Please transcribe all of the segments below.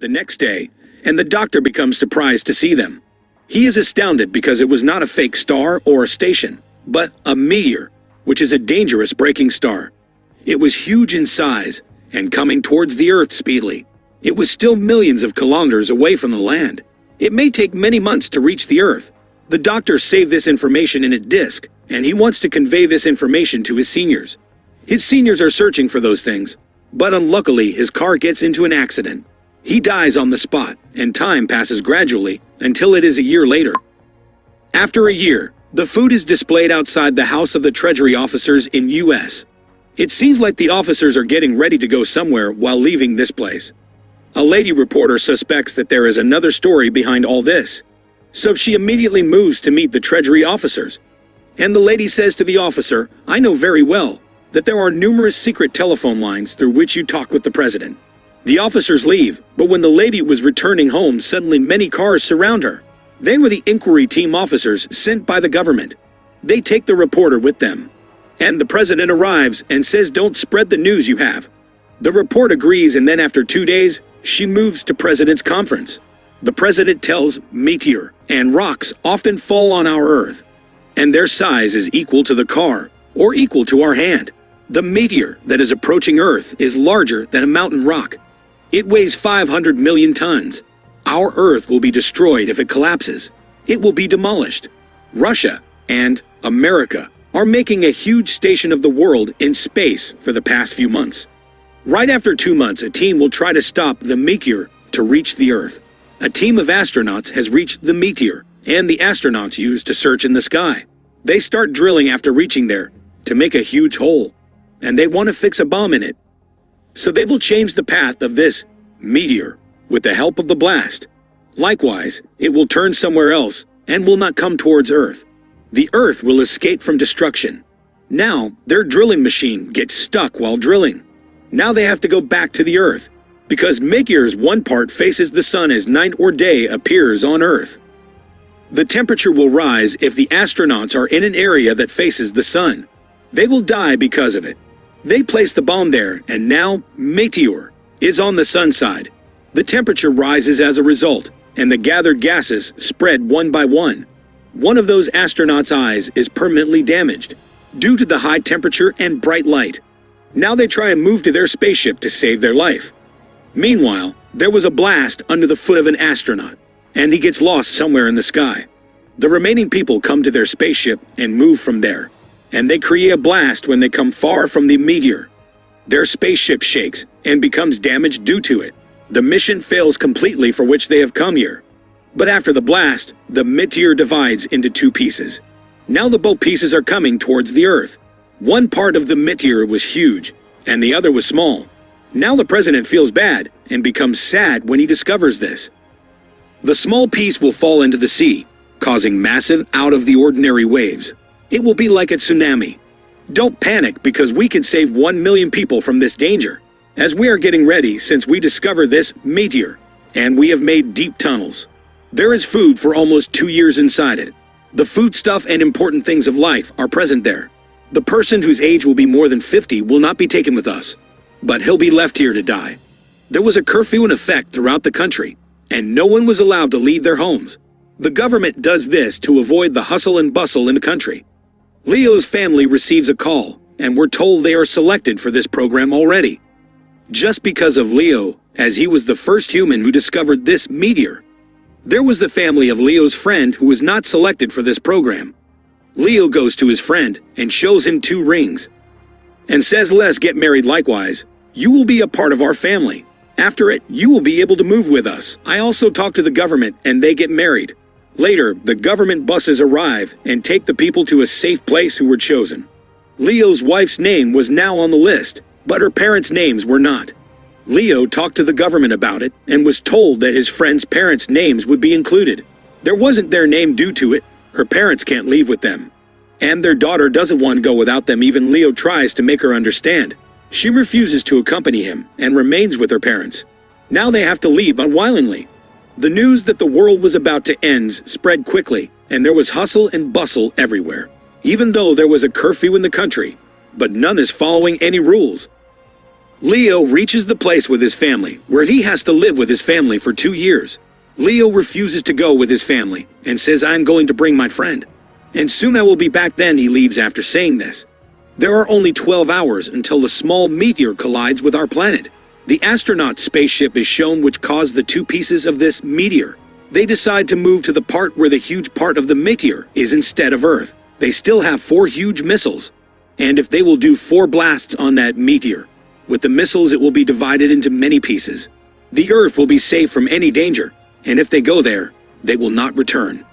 the next day, and the doctor becomes surprised to see them. He is astounded because it was not a fake star or a station, but a meteor, which is a dangerous breaking star. It was huge in size and coming towards the Earth speedily. It was still millions of kilometers away from the land. It may take many months to reach the Earth. The doctor saved this information in a disk, and he wants to convey this information to his seniors. His seniors are searching for those things, but unluckily his car gets into an accident. He dies on the spot, and time passes gradually until it is a year later. After a year, the food is displayed outside the house of the Treasury officers in U.S. It seems like the officers are getting ready to go somewhere while leaving this place. A lady reporter suspects that there is another story behind all this, so she immediately moves to meet the Treasury officers. And the lady says to the officer, "I know very well that there are numerous secret telephone lines through which you talk with the president." The officers leave, but when the lady was returning home, suddenly many cars surround her. They were the inquiry team officers sent by the government. They take the reporter with them. And the president arrives and says, "Don't spread the news you have." The report agrees, and then after 2 days, she moves to president's conference. The president tells Meteor, and rocks often fall on our Earth, and their size is equal to the car, or equal to our hand. The meteor that is approaching Earth is larger than a mountain rock. It weighs 500 million tons. Our Earth will be destroyed if it collapses. It will be demolished. Russia and America are making a huge station of the world in space for the past few months. Right after 2 months, a team will try to stop the meteor to reach the Earth. A team of astronauts has reached the meteor, and the astronauts use to search in the sky. They start drilling after reaching there to make a huge hole, and they want to fix a bomb in it. So they will change the path of this meteor with the help of the blast. Likewise, it will turn somewhere else and will not come towards Earth. The Earth will escape from destruction. Now, their drilling machine gets stuck while drilling. Now they have to go back to the Earth, because Meteor's one part faces the sun as night or day appears on Earth. The temperature will rise if the astronauts are in an area that faces the sun. They will die because of it. They place the bomb there, and now Meteor is on the sun side. The temperature rises as a result, and the gathered gases spread one by one. One of those astronauts' eyes is permanently damaged due to the high temperature and bright light. Now they try and move to their spaceship to save their life. Meanwhile, there was a blast under the foot of an astronaut, and he gets lost somewhere in the sky. The remaining people come to their spaceship and move from there, and they create a blast when they come far from the meteor. Their spaceship shakes and becomes damaged due to it. The mission fails completely for which they have come here. But after the blast, the meteor divides into 2 pieces. Now the both pieces are coming towards the Earth. One part of the meteor was huge, and the other was small. Now the president feels bad and becomes sad when he discovers this. The small piece will fall into the sea, causing massive out-of-the-ordinary waves. It will be like a tsunami. Don't panic, because we can save 1 million people from this danger, as we are getting ready since we discovered this meteor, and we have made deep tunnels. There is food for almost 2 years inside it. The foodstuff and important things of life are present there. The person whose age will be more than 50 will not be taken with us, but he'll be left here to die. There was a curfew in effect throughout the country, and no one was allowed to leave their homes. The government does this to avoid the hustle and bustle in the country. Leo's family receives a call, and we're told they are selected for this program already. Just because of Leo, as he was the first human who discovered this meteor. There was the family of Leo's friend who was not selected for this program. Leo goes to his friend and shows him 2 rings, and says, "Let's get married likewise. You will be a part of our family. After it, you will be able to move with us." I also talk to the government, and they get married. Later, the government buses arrive and take the people to a safe place who were chosen. Leo's wife's name was now on the list, but her parents' names were not. Leo talked to the government about it and was told that his friend's parents' names would be included. There wasn't their name due to it. Her parents can't leave with them. And their daughter doesn't want to go without them. Even Leo tries to make her understand. She refuses to accompany him and remains with her parents. Now they have to leave unwillingly. The news that the world was about to end spread quickly, and there was hustle and bustle everywhere. Even though there was a curfew in the country, but none is following any rules. Leo reaches the place with his family, where he has to live with his family for 2 years. Leo refuses to go with his family and says, "I'm going to bring my friend. And soon I will be back." Then he leaves after saying this. There are only 12 hours until the small meteor collides with our planet. The astronaut spaceship is shown, which caused the two pieces of this meteor. They decide to move to the part where the huge part of the meteor is instead of Earth. They still have 4 huge missiles. And if they will do 4 blasts on that meteor, with the missiles it will be divided into many pieces. The Earth will be safe from any danger, and if they go there, they will not return.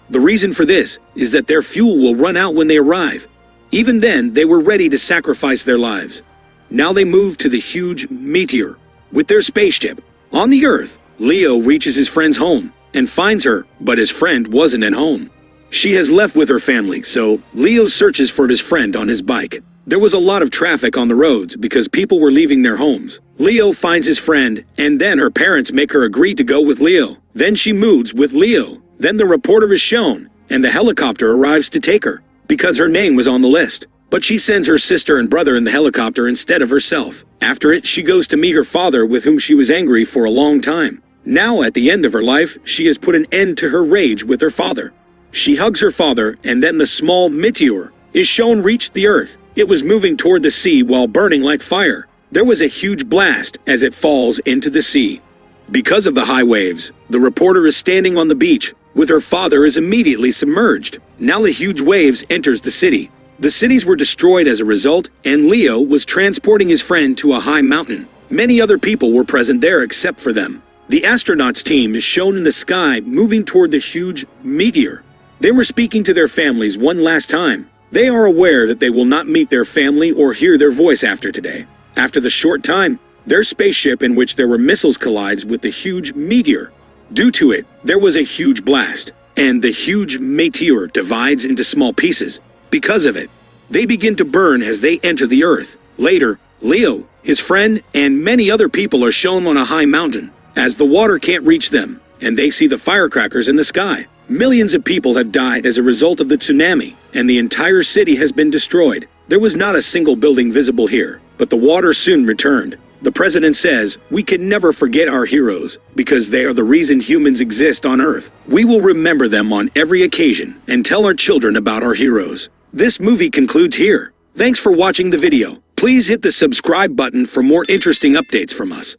The reason for this is that their fuel will run out when they arrive. Even then, they were ready to sacrifice their lives. Now they move to the huge meteor with their spaceship. On the Earth, Leo reaches his friend's home and finds her, but his friend wasn't at home. She has left with her family, so Leo searches for his friend on his bike. There was a lot of traffic on the roads because people were leaving their homes. Leo finds his friend, and then her parents make her agree to go with Leo. Then she moves with Leo. Then the reporter is shown, and the helicopter arrives to take her, because her name was on the list. But she sends her sister and brother in the helicopter instead of herself. After it, she goes to meet her father, with whom she was angry for a long time. Now, at the end of her life, she has put an end to her rage with her father. She hugs her father, and then the small meteor is shown reached the Earth. It was moving toward the sea while burning like fire. There was a huge blast as it falls into the sea. Because of the high waves, the reporter is standing on the beach, with her father is immediately submerged. Now the huge waves enters the city. The cities were destroyed as a result, and Leo was transporting his friend to a high mountain. Many other people were present there except for them. The astronauts team is shown in the sky moving toward the huge meteor. They were speaking to their families one last time. They are aware that they will not meet their family or hear their voice after today. After the short time, their spaceship, in which there were missiles, collides with the huge meteor. Due to it, there was a huge blast, and the huge meteor divides into small pieces. Because of it, they begin to burn as they enter the Earth. Later, Leo, his friend, and many other people are shown on a high mountain, as the water can't reach them, and they see the firecrackers in the sky. Millions of people have died as a result of the tsunami, and the entire city has been destroyed. There was not a single building visible here, but the water soon returned. The president says, "We can never forget our heroes, because they are the reason humans exist on Earth. We will remember them on every occasion and tell our children about our heroes." This movie concludes here. Thanks for watching the video. Please hit the subscribe button for more interesting updates from us.